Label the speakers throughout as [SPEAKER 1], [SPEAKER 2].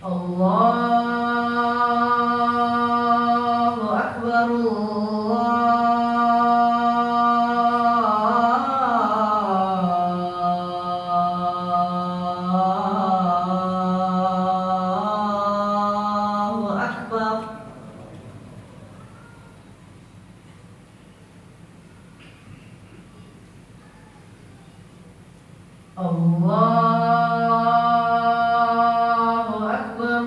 [SPEAKER 1] Allahu Akbar, Allahu Akbar. Allahu Akbar,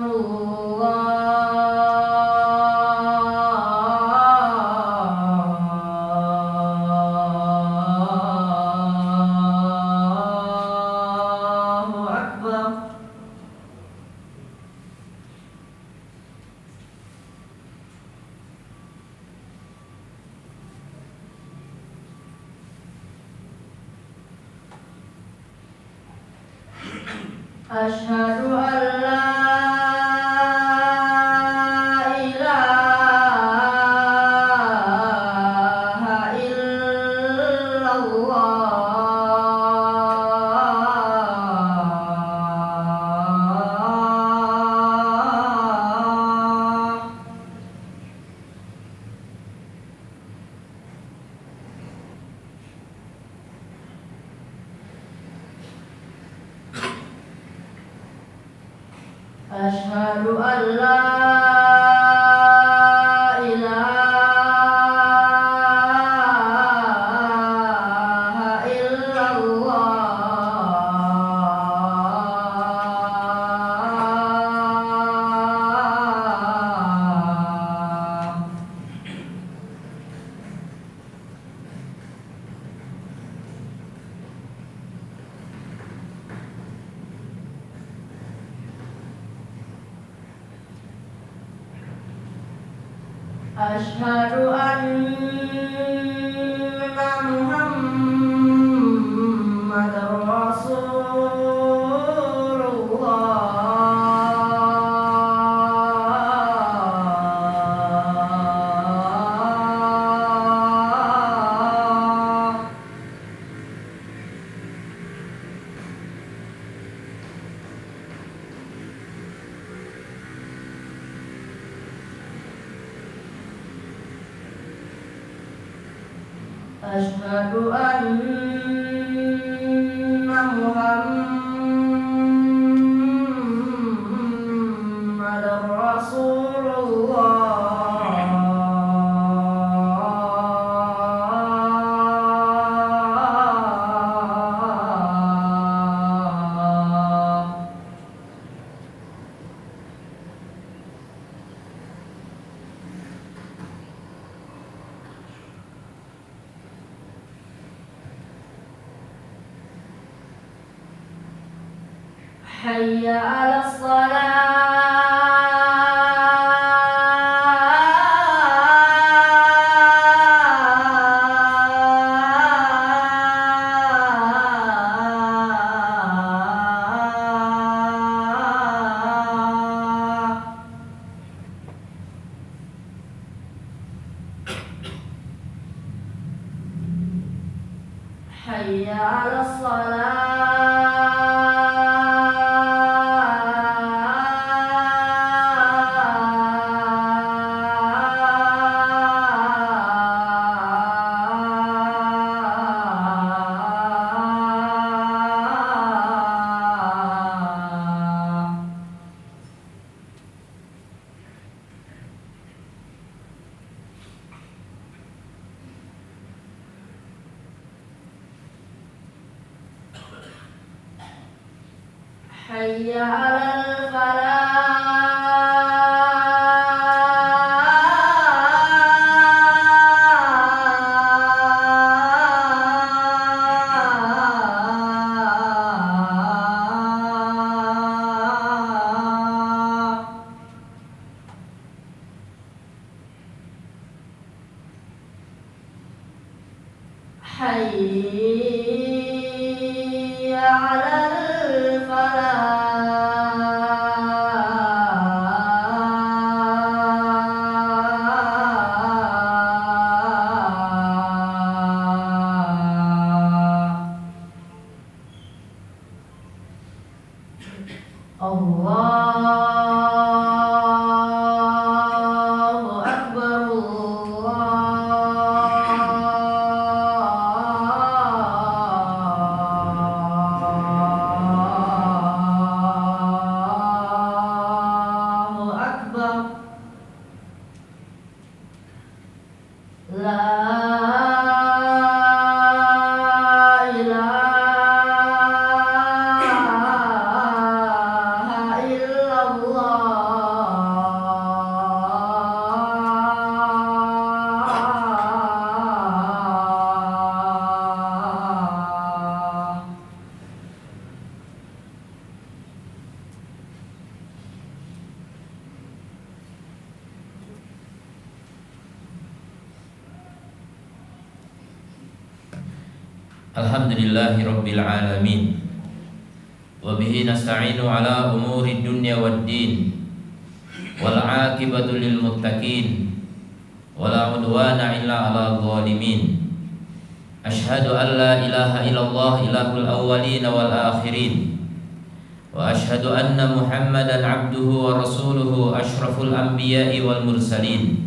[SPEAKER 1] Allahu Akbar. Asyhadu an la ilaha illallah. Asyhadu an la ilaha illallah. Asyhadu anna Muhammadar Rasulullah. Asyhadu anna Muhammadar Rasulullah. Hayya 'alas shalah. Hayya 'alas shalah. Hayya 'alal falah. Hayya 'alal falah. Allah
[SPEAKER 2] Alhamdulillahi Rabbil Alamin. Wabihi nasta'inu ala umuri dunya wad din. Wal aqibatu lil muttaqin. Wala udwana illa ala zalimin. Ashhadu an la ilaha illallah ilahul awwalin wal akhirin. Wa ashhadu anna Muhammadan abduhu wa rasuluhu ashraful anbiya'i wal mursalin.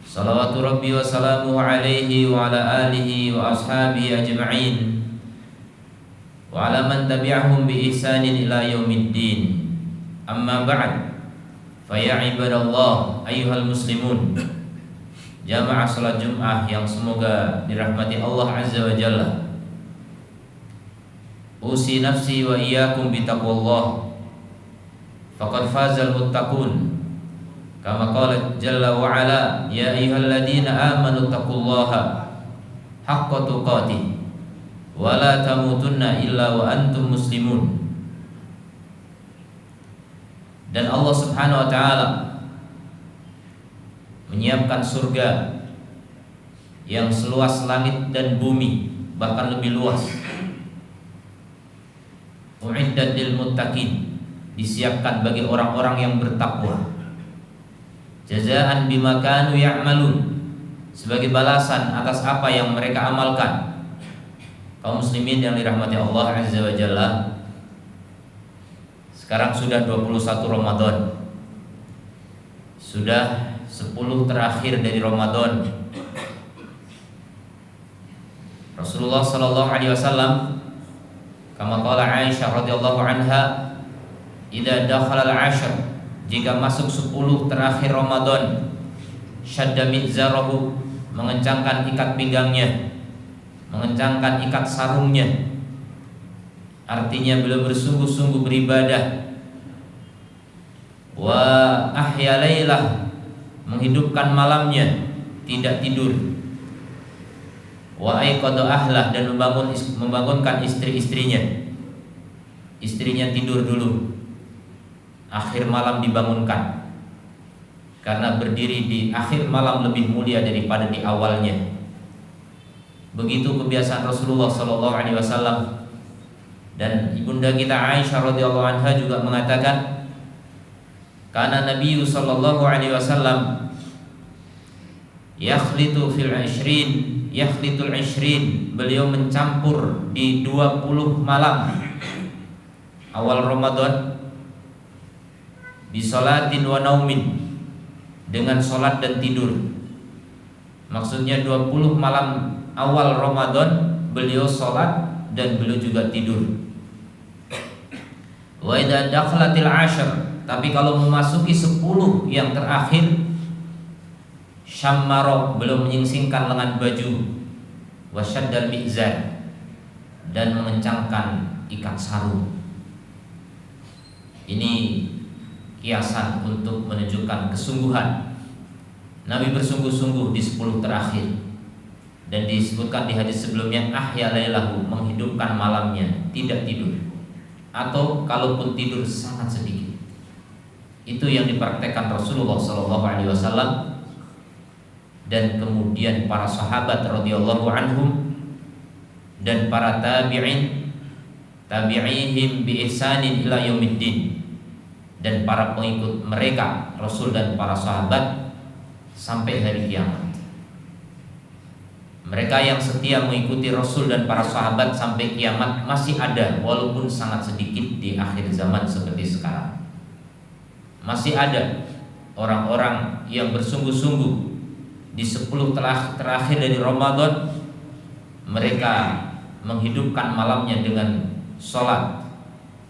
[SPEAKER 2] Salawatu Rabbi wa salamuhu alaihi wa ala alihi wa ashabihi ajma'in wa ala man tabi'ahum bi ihsanin ila yaumiddin. Amma ba'd. Fa ya ibadallah ayyuhal muslimun. Jamaah salat Jumat yang semoga dirahmati Allah Azza wa Jalla. Usi nafsi wa iyyakum bi taqwallah. Faqad fazal muttaqun. Kama qala jalla wa ala ya ayyuhalladzina amanu taqullaha haqqa tuqatih wa la tamutunna illa wa antum muslimun. Dan Allah Subhanahu wa taala menyiapkan surga yang seluas langit dan bumi, bahkan lebih luas. U'iddat lil muttaqin, disiapkan bagi orang-orang yang bertakwa. Jazaan bima kanu ya'malun, sebagai balasan atas apa yang mereka amalkan. Kaum muslimin yang dirahmati Allah Azza wa Jalla, sekarang sudah 21 Ramadan. Sudah 10 terakhir dari Ramadan. Rasulullah sallallahu alaihi wasallam kama qala Aisyah radhiyallahu anha, idza dakhala al-'ashr, jika masuk 10 terakhir Ramadan, syadda mizarahu, mengencangkan ikat pinggangnya, mengencangkan ikat sarungnya. Artinya beliau bersungguh-sungguh beribadah. Wa ahya lailah, menghidupkan malamnya, tidak tidur. Wa aiqadha ahlah, dan membangunkan istri-istrinya. Istrinya tidur dulu, akhir malam dibangunkan, karena berdiri di akhir malam lebih mulia daripada di awalnya. Begitu kebiasaan Rasulullah sallallahu alaihi wasallam. Dan ibunda kita Aisyah radhiyallahu anha juga mengatakan, kana Nabi sallallahu alaihi wasallam yakhlitul 20, beliau mencampur di 20 malam awal Ramadan bisolatin wa naumin, dengan solat dan tidur. Maksudnya 20 malam awal Ramadan beliau solat dan beliau juga tidur. Wa idza dakhlatil 'ashr, tapi kalau memasuki 10 yang terakhir, syammara, beliau menyingsingkan lengan baju, wa syaddal mizar, dan mengencangkan ikat sarung. Ini kiasan untuk menunjukkan kesungguhan. Nabi bersungguh-sungguh di 10 terakhir. Dan disebutkan di hadis sebelumnya, ahya lailahu, menghidupkan malamnya, tidak tidur. Atau kalaupun tidur sangat sedikit. Itu yang dipraktekkan Rasulullah SAW. Dan kemudian para sahabat radhiyallahu anhum dan para tabi'in, tabi'ihim bi ihsanin ila yaumiddin, dan para pengikut mereka Rasul dan para sahabat sampai hari kiamat. Mereka yang setia mengikuti Rasul dan para sahabat sampai kiamat masih ada, walaupun sangat sedikit di akhir zaman seperti sekarang. Masih ada orang-orang yang bersungguh-sungguh di 10 terakhir dari Ramadan, mereka menghidupkan malamnya dengan sholat.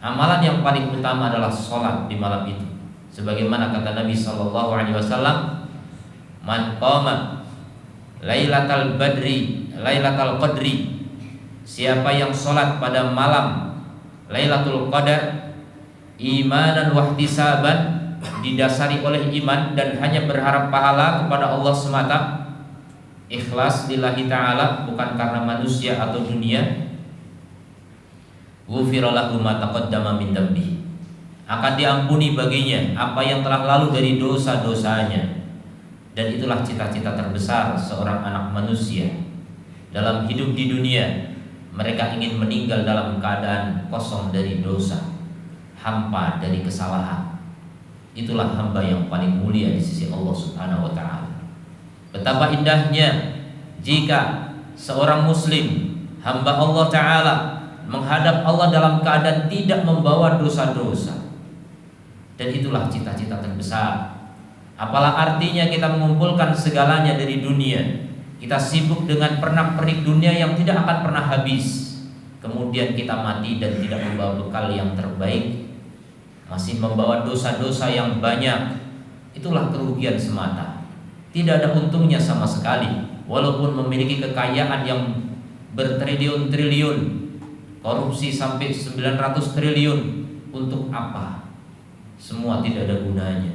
[SPEAKER 2] Amalan yang paling utama adalah sholat di malam itu. Sebagaimana kata Nabi SAW, man qama lailatal qadri, siapa yang sholat pada malam Lailatul Qadar imanan wahtisaban, didasari oleh iman dan hanya berharap pahala kepada Allah semata, ikhlas lillahi ta'ala, bukan karena manusia atau dunia, ghufira lahu ma taqaddama min dambi, akan diampuni baginya apa yang telah lalu dari dosa-dosanya. Dan itulah cita-cita terbesar seorang anak manusia dalam hidup di dunia, mereka ingin meninggal dalam keadaan kosong dari dosa, hampa dari kesalahan. Itulah hamba yang paling mulia di sisi Allah Subhanahu wa taala. Betapa indahnya jika seorang muslim, hamba Allah taala, menghadap Allah dalam keadaan tidak membawa dosa-dosa. Dan itulah cita-cita terbesar. Apalah artinya kita mengumpulkan segalanya dari dunia, kita sibuk dengan pernak-pernik dunia yang tidak akan pernah habis, kemudian kita mati dan tidak membawa bekal yang terbaik, masih membawa dosa-dosa yang banyak. Itulah kerugian semata. Tidak ada untungnya sama sekali. Walaupun memiliki kekayaan yang bertriliun-triliun, korupsi sampai 900 triliun, untuk apa? Semua tidak ada gunanya.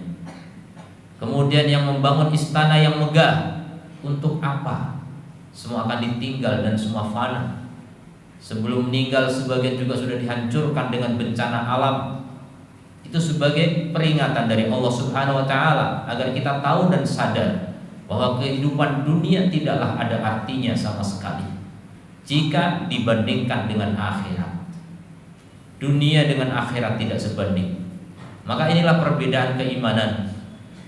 [SPEAKER 2] Kemudian yang membangun istana yang megah, untuk apa? Semua akan ditinggal dan semua fana. Sebelum meninggal sebagian juga sudah dihancurkan dengan bencana alam. Itu sebagai peringatan dari Allah Subhanahu wa taala agar kita tahu dan sadar bahwa kehidupan dunia tidaklah ada artinya sama sekali jika dibandingkan dengan akhirat. Dunia dengan akhirat tidak sebanding. Maka inilah perbedaan keimanan.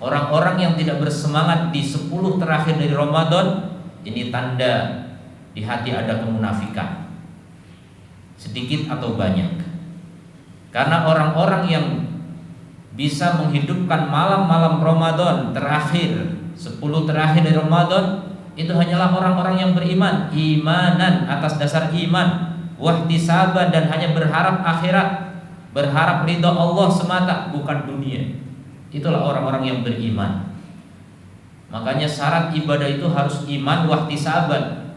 [SPEAKER 2] Orang-orang yang tidak bersemangat di 10 terakhir dari Ramadan, ini tanda di hati ada kemunafikan, sedikit atau banyak. Karena orang-orang yang bisa menghidupkan malam-malam Ramadan terakhir, 10 terakhir dari Ramadan, itu hanyalah orang-orang yang beriman, imanan atas dasar iman, wahtisaban, dan hanya berharap akhirat, berharap ridha Allah semata, bukan dunia. Itulah orang-orang yang beriman. Makanya syarat ibadah itu harus iman wahtisaban.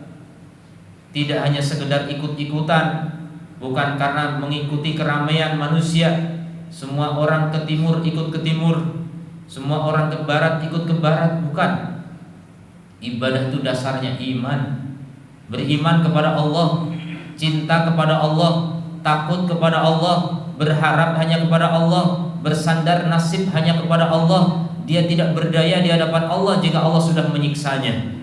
[SPEAKER 2] Tidak hanya sekedar ikut-ikutan, bukan karena mengikuti keramaian manusia. Semua orang ke timur ikut ke timur, semua orang ke barat ikut ke barat, bukan. Ibadah itu dasarnya iman. Beriman kepada Allah, cinta kepada Allah, takut kepada Allah, berharap hanya kepada Allah, bersandar nasib hanya kepada Allah. Dia tidak berdaya di hadapan Allah jika Allah sudah menyiksanya.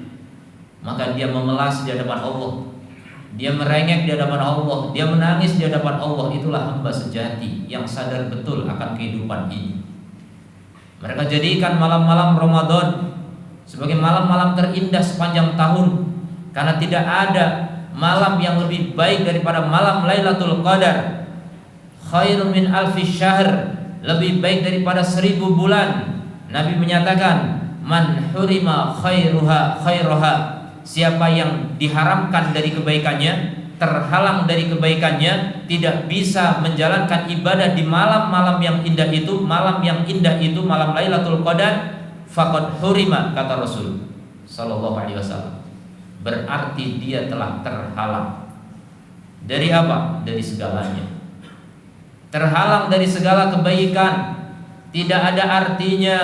[SPEAKER 2] Maka dia memelas di hadapan Allah, dia merengek di hadapan Allah, dia menangis di hadapan Allah. Itulah hamba sejati yang sadar betul akan kehidupan ini. Mereka jadikan malam-malam Ramadan sebagai malam-malam terindah sepanjang tahun, karena tidak ada malam yang lebih baik daripada malam Lailatul Qadar. Khairun min alfi syahr, lebih baik daripada 1000 bulan. Nabi menyatakan, man hurima khairuha, siapa yang diharamkan dari kebaikannya, terhalang dari kebaikannya, tidak bisa menjalankan ibadah di malam-malam yang indah itu, malam yang indah itu malam Lailatul Qadar, faqad hurima, kata Rasul sallallahu alaihi wasallam. Berarti dia telah terhalang dari apa? Dari segalanya. Terhalang dari segala kebaikan. Tidak ada artinya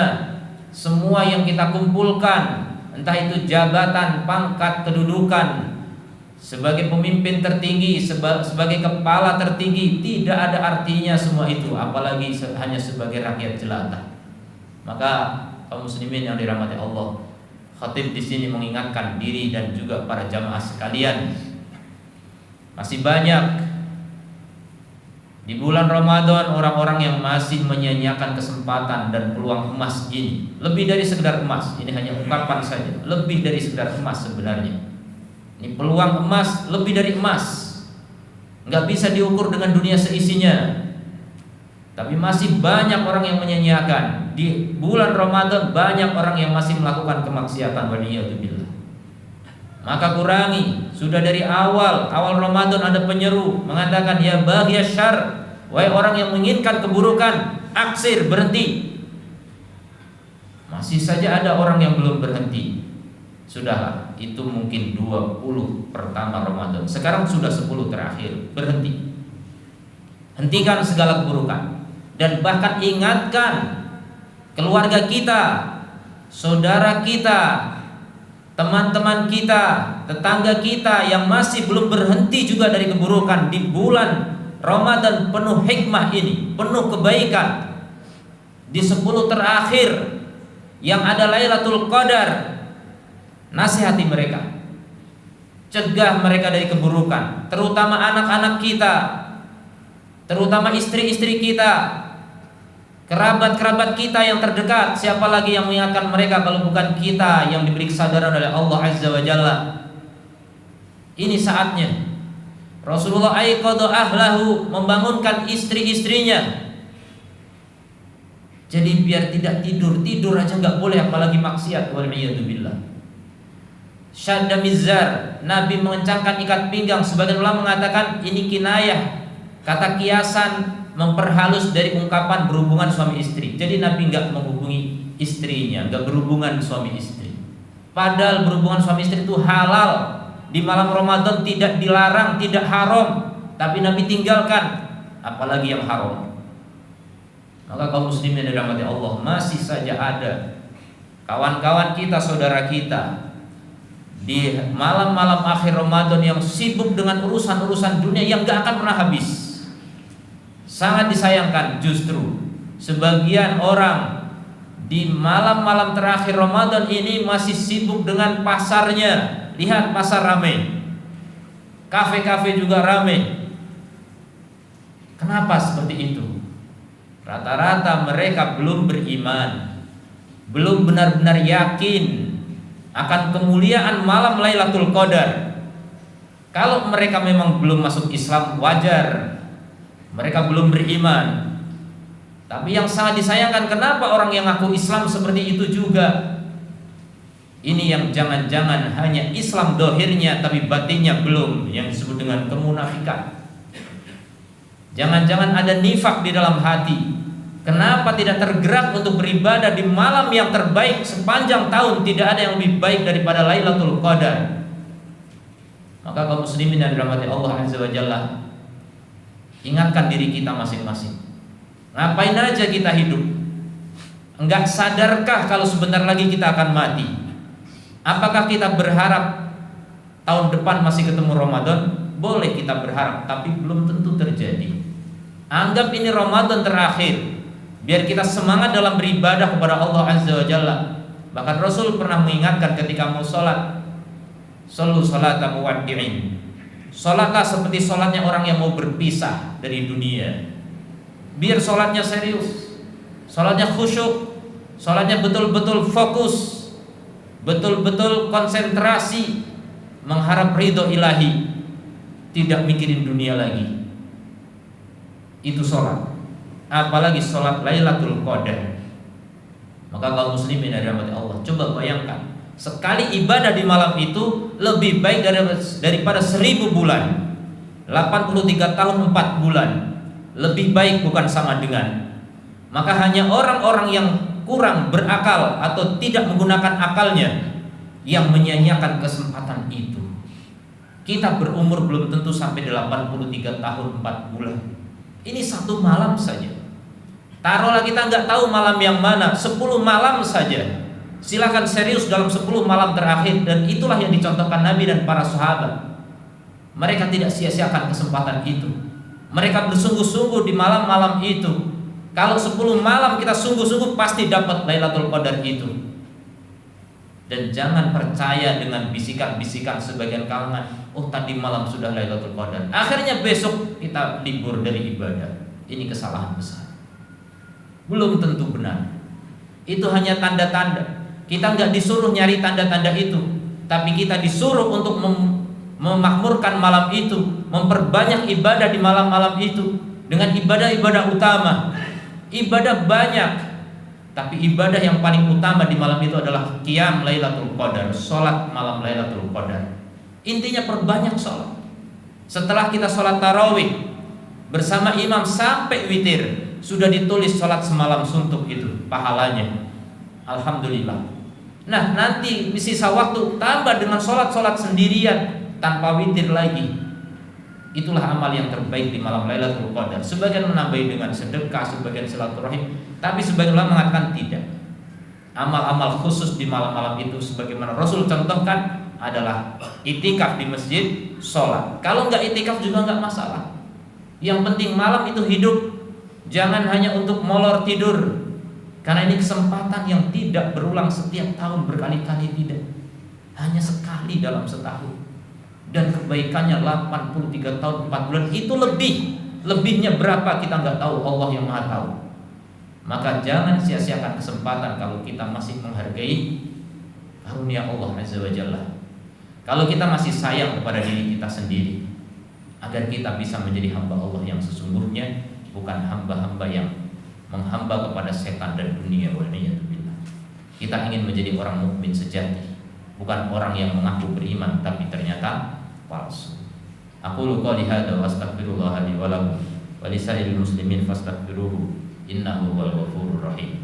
[SPEAKER 2] semua yang kita kumpulkan, entah itu jabatan, pangkat, kedudukan, sebagai pemimpin tertinggi, sebagai kepala tertinggi, tidak ada artinya semua itu, apalagi hanya sebagai rakyat jelata. Maka kaum muslimin yang dirahmati Allah, khatib di sini mengingatkan diri dan juga para jamaah sekalian, masih banyak di bulan Ramadan orang-orang yang masih menyia-nyiakan kesempatan dan peluang emas ini. Lebih dari sekedar emas, ini hanya ungkapan saja. Lebih dari sekedar emas sebenarnya. Ini peluang emas, lebih dari emas. Nggak bisa diukur dengan dunia seisinya. Tapi masih banyak orang yang menyia-nyiakan. Di bulan Ramadan banyak orang yang masih melakukan kemaksiatan. Waliyadzubillah. Maka kurangi. Sudah dari awal Ramadan ada penyeru mengatakan, ya baghiya syarr, wahai orang yang menginginkan keburukan, aksir, berhenti. Masih saja ada orang yang belum berhenti. Sudahlah, itu mungkin 20 pertama Ramadan. Sekarang sudah 10 terakhir. Berhenti. Hentikan segala keburukan. Dan bahkan ingatkan keluarga kita, saudara kita, teman-teman kita, tetangga kita yang masih belum berhenti juga dari keburukan. Di bulan Ramadan penuh hikmah ini, penuh kebaikan, di 10 terakhir yang ada Lailatul Qadar, nasihati mereka. Cegah mereka dari keburukan, terutama anak-anak kita, terutama istri-istri kita, kerabat-kerabat kita yang terdekat. Siapa lagi yang mengingatkan mereka kalau bukan kita yang diberi kesadaran oleh Allah Azza wa Jalla? Ini saatnya Rasulullah aiqadha ahlahu, membangunkan istri-istrinya. Jadi biar tidak tidur aja nggak boleh, apalagi maksiat, wal'iyadzubillah. Syadda mizar, Nabi mengencangkan ikat pinggang. Sebagian ulama mengatakan ini kinayah, kata kiasan, memperhalus dari ungkapan berhubungan suami istri. Jadi Nabi nggak menghubungi istrinya, nggak berhubungan suami istri. Padahal berhubungan suami istri itu halal. Di malam Ramadan tidak dilarang, tidak haram, tapi Nabi tinggalkan, apalagi yang haram. Maka kaum muslimin yang dirahmati Allah, masih saja ada kawan-kawan kita, saudara kita di malam-malam akhir Ramadan yang sibuk dengan urusan-urusan dunia yang gak akan pernah habis. Sangat disayangkan justru sebagian orang di malam-malam terakhir Ramadan ini masih sibuk dengan pasarnya. Lihat pasar ramai, kafe-kafe juga ramai. Kenapa seperti itu? Rata-rata mereka belum beriman, belum benar-benar yakin akan kemuliaan malam Lailatul Qadar. Kalau mereka memang belum masuk Islam, wajar, mereka belum beriman. Tapi yang sangat disayangkan, kenapa orang yang ngaku Islam seperti itu juga? Ini yang jangan-jangan hanya Islam dohirnya tapi batinnya belum, yang disebut dengan kemunafikan. Jangan-jangan ada nifak di dalam hati. Kenapa tidak tergerak untuk beribadah di malam yang terbaik sepanjang tahun? Tidak ada yang lebih baik daripada Lailatul Qadar. Maka kaum muslimin yang dirahmati Allah Azza wa Jalla, ingatkan diri kita masing-masing. Ngapain aja kita hidup? Enggak sadarkah kalau sebentar lagi kita akan mati? Apakah kita berharap tahun depan masih ketemu Ramadan? Boleh kita berharap, tapi belum tentu terjadi. Anggap ini Ramadan terakhir, biar kita semangat dalam beribadah kepada Allah Azza wa Jalla. Bahkan Rasul pernah mengingatkan ketika mau sholat, shollu sholata muwaddi'in, sholatlah seperti sholatnya orang yang mau berpisah dari dunia. Biar sholatnya serius, sholatnya khusyuk, sholatnya betul-betul fokus, betul-betul konsentrasi, mengharap ridho ilahi, tidak mikirin dunia lagi. Itu sholat, apalagi sholat Lailatul Qadar. Maka kaum muslimin yang dirahmati Allah, coba bayangkan, sekali ibadah di malam itu lebih baik daripada 1000 bulan, 83 tahun 4 bulan. Lebih baik, bukan sama dengan. Maka hanya orang-orang yang kurang berakal atau tidak menggunakan akalnya yang menyia-nyiakan kesempatan itu. Kita berumur belum tentu sampai 83 tahun 4 bulan. Ini satu malam saja. Taruhlah kita nggak tahu malam yang mana, 10 malam saja. Silakan serius dalam 10 malam terakhir, dan itulah yang dicontohkan Nabi dan para sahabat. Mereka tidak sia-siakan kesempatan itu. Mereka bersungguh-sungguh di malam-malam itu. Kalau 10 malam kita sungguh-sungguh, pasti dapat Lailatul Qadar itu. Dan jangan percaya dengan bisikan-bisikan sebagian kalangan, oh tadi malam sudah Lailatul Qadar, akhirnya besok kita libur dari ibadah. Ini kesalahan besar. Belum tentu benar. Itu hanya tanda-tanda. Kita nggak disuruh nyari tanda-tanda itu, tapi kita disuruh untuk memakmurkan malam itu, memperbanyak ibadah di malam-malam itu dengan ibadah-ibadah utama. Ibadah banyak, tapi ibadah yang paling utama di malam itu adalah qiyam Lailatul Qadar, sholat malam Lailatul Qadar. Intinya perbanyak sholat. Setelah kita sholat tarawih bersama imam sampai witir, sudah ditulis sholat semalam suntuk itu pahalanya. Alhamdulillah. Nah, nanti di sisa waktu tambah dengan sholat-sholat sendirian tanpa witir lagi. Itulah amal yang terbaik di malam Lailatul Qadar. Sebagian menambahi dengan sedekah, sebagian silaturahim, tapi sebagian ulama mengatakan tidak. Amal-amal khusus di malam-malam itu sebagaimana Rasul contohkan adalah itikaf di masjid, sholat. Kalau nggak itikaf juga nggak masalah. Yang penting malam itu hidup. Jangan hanya untuk molor tidur, karena ini kesempatan yang tidak berulang setiap tahun berkali-kali, tidak. Hanya sekali dalam setahun. dan kebaikannya 83 tahun 4 bulan, itu lebihnya berapa kita nggak tahu, Allah yang Maha tahu. Maka jangan sia-siakan kesempatan kalau kita masih menghargai karunia Allah Azza wa Jalla. Kalau kita masih sayang kepada diri kita sendiri, agar kita bisa menjadi hamba Allah yang sesungguhnya, bukan hamba-hamba yang menghamba kepada setan dan dunia. Waliyadzubillah. Kita ingin menjadi orang mukmin sejati, bukan orang yang mengaku beriman tapi ternyata palsu. Aqulu qouli hadza wa astaghfirullah li wa lakum wa lisairil muslimin fastaghfiruhu innahu huwal ghafurur rahim.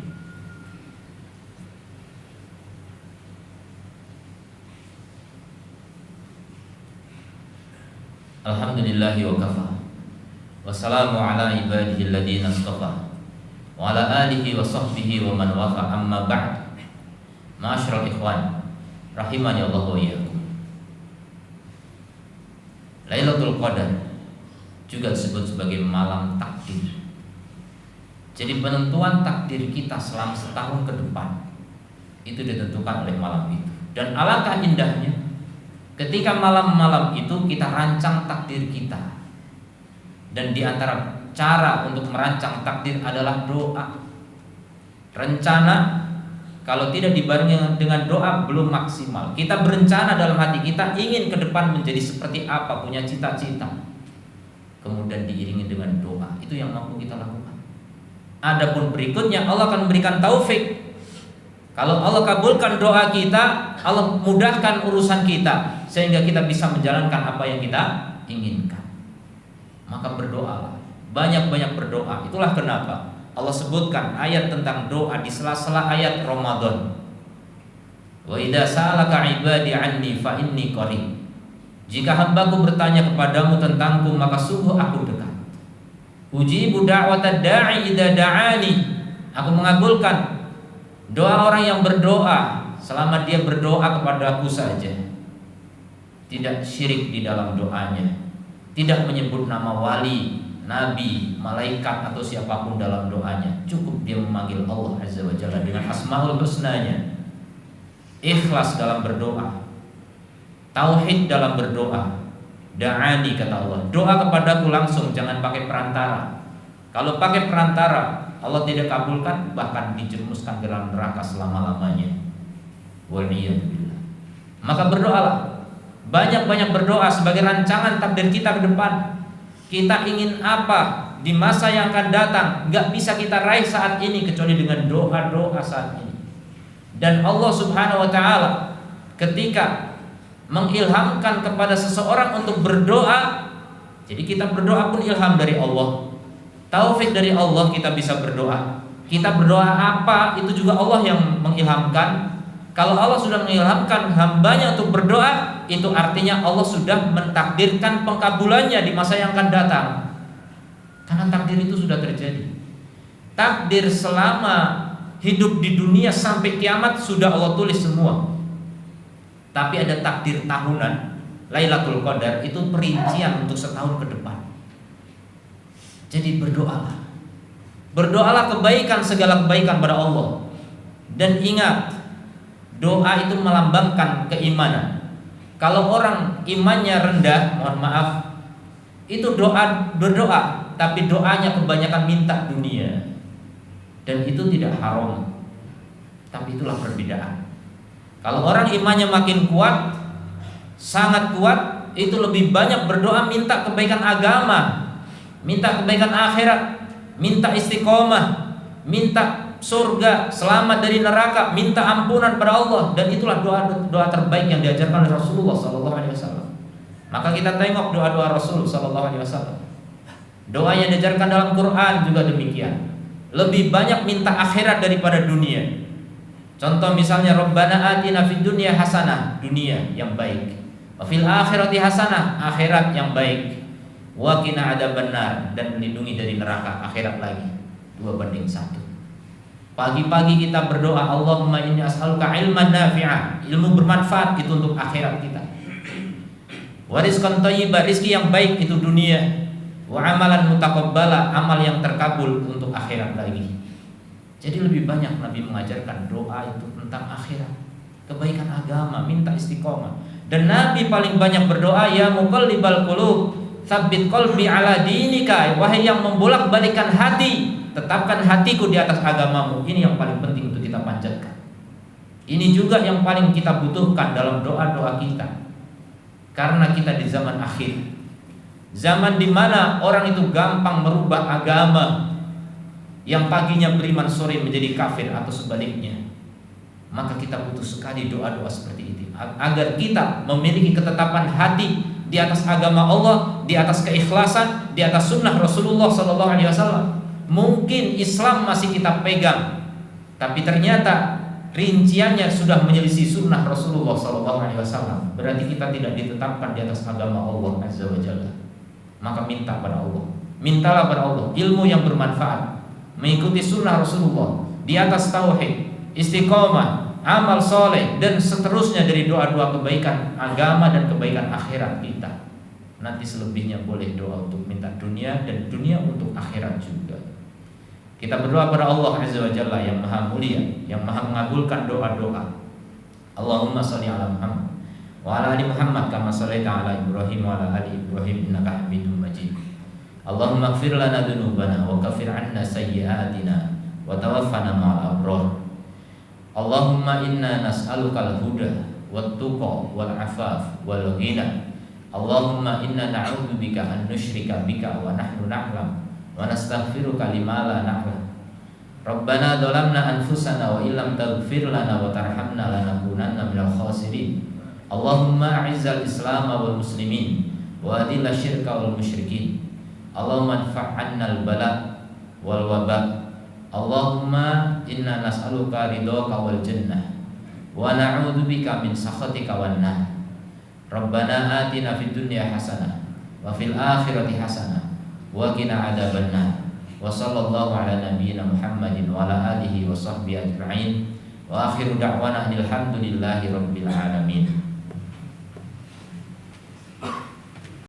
[SPEAKER 2] Alhamdulillahi wa kafa, wassalamu ala ibadihi alladhina istafa, wa ala alihi wa sahbihi wa man wafa, amma ba'd. Ma'asyiral ikhwan rahimani Allah wa iyyakum. Lailatul Qadar juga disebut sebagai malam takdir. Jadi penentuan takdir kita selama setahun ke depan itu ditentukan oleh malam itu. Dan alangkah indahnya ketika malam-malam itu kita rancang takdir kita. Dan di antara cara untuk merancang takdir adalah doa. Rencana kalau tidak dibarengi dengan doa belum maksimal. Kita berencana dalam hati kita ingin ke depan menjadi seperti apa, punya cita-cita. Kemudian diiringi dengan doa. Itu yang mampu kita lakukan. Adapun berikutnya Allah akan memberikan taufik. Kalau Allah kabulkan doa kita, Allah mudahkan urusan kita sehingga kita bisa menjalankan apa yang kita inginkan. Maka berdoalah, banyak-banyak berdoa. Itulah kenapa Allah sebutkan ayat tentang doa di sela-sela ayat Ramadan. Wa idza sa'alaka 'ibadi 'anni fa inni qarib. Jika hambaku bertanya kepadamu tentangku, maka sungguh aku dekat. Ujibu da'watad da'i idza da'ani. Aku mengabulkan doa orang yang berdoa selama dia berdoa kepadaku saja. Tidak syirik di dalam doanya, tidak menyebut nama wali, nabi, malaikat atau siapapun dalam doanya. Cukup dia memanggil Allah Azza wa Jalla dengan asmaul husnanya. Ikhlas dalam berdoa, tauhid dalam berdoa. Da'ani kata Allah, doa kepadaku langsung, jangan pakai perantara. Kalau pakai perantara Allah tidak kabulkan, bahkan dijerumuskan ke dalam neraka selama-lamanya. Waliyadzubillah. Maka berdoalah, banyak-banyak berdoa sebagai rancangan takdir kita ke depan. Kita ingin apa di masa yang akan datang, gak bisa kita raih saat ini kecuali dengan doa-doa saat ini. Dan Allah Subhanahu wa ta'ala ketika mengilhamkan kepada seseorang untuk berdoa, jadi kita berdoa pun ilham dari Allah, taufik dari Allah, kita bisa berdoa. Kita berdoa apa itu juga Allah yang mengilhamkan. Kalau Allah sudah mengilhamkan hambanya untuk berdoa, itu artinya Allah sudah mentakdirkan pengkabulannya di masa yang akan datang. Karena takdir itu sudah terjadi. Takdir selama hidup di dunia sampai kiamat sudah Allah tulis semua. Tapi ada takdir tahunan, Lailatul Qadar, itu perincian untuk setahun ke depan. Jadi berdoalah, berdoalah kebaikan, segala kebaikan pada Allah. Dan ingat, doa itu melambangkan keimanan. Kalau orang imannya rendah, mohon maaf, itu berdoa, tapi doanya kebanyakan minta dunia. Dan itu tidak haram, tapi itulah perbedaan. Kalau orang imannya makin kuat, sangat kuat, itu lebih banyak berdoa minta kebaikan agama, minta kebaikan akhirat, minta istiqomah, minta surga, selamat dari neraka, minta ampunan pada Allah. Dan itulah doa terbaik yang diajarkan oleh Rasulullah SAW. Maka kita tengok doa-doa Rasul SAW. Doa yang diajarkan dalam Quran juga demikian. Lebih banyak minta akhirat daripada dunia. Contoh misalnya Rabbana atina fid dunya hasanah, dunia yang baik. Wa fil akhirati hasanah, akhirat yang baik. Wa qina adzabannar, dan melindungi dari neraka, akhirat lagi. 2:1. Pagi-pagi kita berdoa, Allahumma inni as'aluka ilman nafi'ah, ilmu bermanfaat, itu untuk akhirat kita. Wa rizqan thayyiban, rizki yang baik, itu dunia. Wa amalan mutaqabbala, amal yang terkabul, untuk akhirat lagi. Jadi lebih banyak Nabi mengajarkan doa itu tentang akhirat, kebaikan agama, minta istiqomah. Dan Nabi paling banyak berdoa, ya muqallibal qulub, tsabbit qalbi ala dinika. Wahai yang membolak-balikan hati, tetapkan hatiku di atas agamamu. Ini yang paling penting untuk kita panjatkan. Ini juga yang paling kita butuhkan dalam doa-doa kita. Karena kita di zaman akhir, zaman di mana orang itu gampang merubah agama, yang paginya beriman sore menjadi kafir atau sebaliknya. Maka kita butuh sekali doa-doa seperti itu agar kita memiliki ketetapan hati di atas agama Allah, di atas keikhlasan, di atas sunnah Rasulullah SAW. Mungkin Islam masih kita pegang, tapi ternyata rinciannya sudah menyelisih sunnah Rasulullah SAW. Berarti kita tidak ditetapkan di atas agama Allah Azza wa Jalla. Maka minta pada Allah, mintalah pada Allah ilmu yang bermanfaat, mengikuti sunnah Rasulullah, di atas tauhid, istiqomah, amal soleh, dan seterusnya dari doa-doa kebaikan agama dan kebaikan akhirat kita. Nanti selebihnya boleh doa untuk minta dunia, dan dunia untuk akhirat juga. Kita berdoa pada Allah Azza wa Jalla yang maha mulia, yang maha mengabulkan doa-doa. Allahumma sholli ala Muhammad wa ala ali Muhammad kama shallaita ala Ibrahim wa ala ali Ibrahim innaka Hamidum Majid. Allahumma ighfir lana dzunubana wa kaffir 'anna sayyi'atina wa tawaffana ma'al abrar. Allahumma inna nas'alukal huda wat tuqa wal afaf wal ghina. Allahumma inna na'udzubika an nusyrika bika wa nahnu na'lam wa nastaghfiruka lima la na'lam. Rabbana dhalamna anfusana wa illam taghfir lana wa tarhamna lanakunanna minal khasirin. Allahumma a'izzal islam wal muslimin wa adilla syirka wal musyrikin. Allahumma anfa'annal bala wal waba. Allahumma inna nas'aluka ridhaka wal jannah wa na'udzubika min sakhatika wan nar. Rabbana atina fid dunya hasanah wa fil akhirati hasanah wa qina adzabannar. Wa sallallahu ala nabiyyina Muhammadin wa ala alihi wa sahbihi ajma'in. Wa akhiru da'wana alhamdulillahi rabbil alamin.